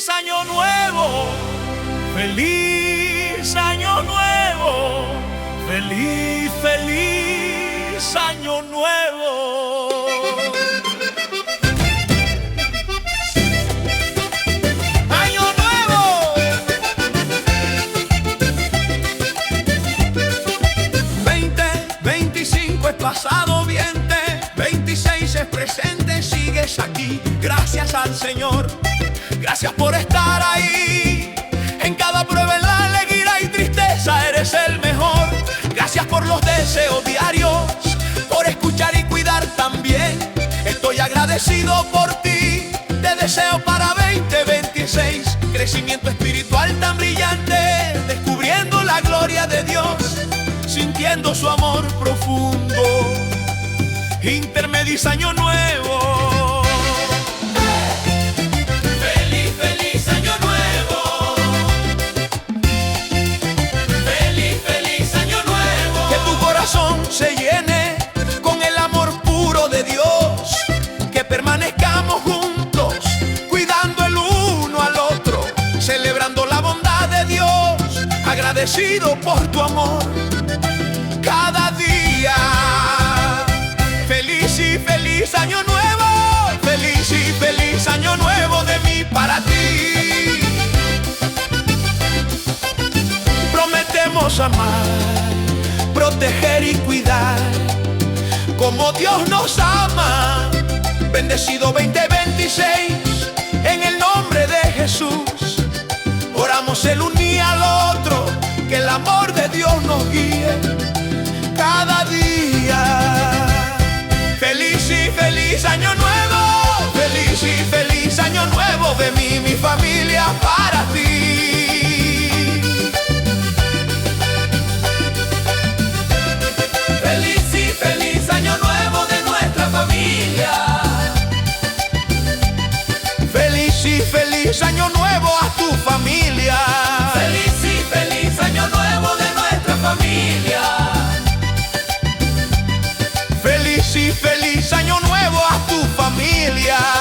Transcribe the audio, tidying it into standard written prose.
Feliz año nuevo, feliz año nuevo, feliz, feliz año nuevo. Año nuevo. 2025 es pasado, viente, 26 es presente, sigues aquí, gracias al Señor. Gracias por estar ahí, en cada prueba, en la alegría y tristeza, eres el mejor. Gracias por los deseos diarios, por escuchar y cuidar también. Estoy agradecido por ti, te deseo para 2026 crecimiento espiritual tan brillante, descubriendo la gloria de Dios, sintiendo su amor profundo. Intermedis año nuevo. Se llene con el amor puro de Dios, que permanezcamos juntos, cuidando el uno al otro, celebrando la bondad de Dios, agradecido por tu amor cada día. Feliz y feliz año nuevo, feliz y feliz año nuevo de mí para ti. Prometemos amar, proteger y cuidar como Dios nos ama. Bendecido 2026 en el nombre de Jesús. Oramos el uno al otro, que el amor de Dios nos guíe cada día. Feliz y feliz año nuevo, feliz y feliz año nuevo de mí y mi familia para ti. Feliz año nuevo a tu familia. Feliz y feliz año nuevo de nuestra familia. Feliz y feliz año nuevo a tu familia.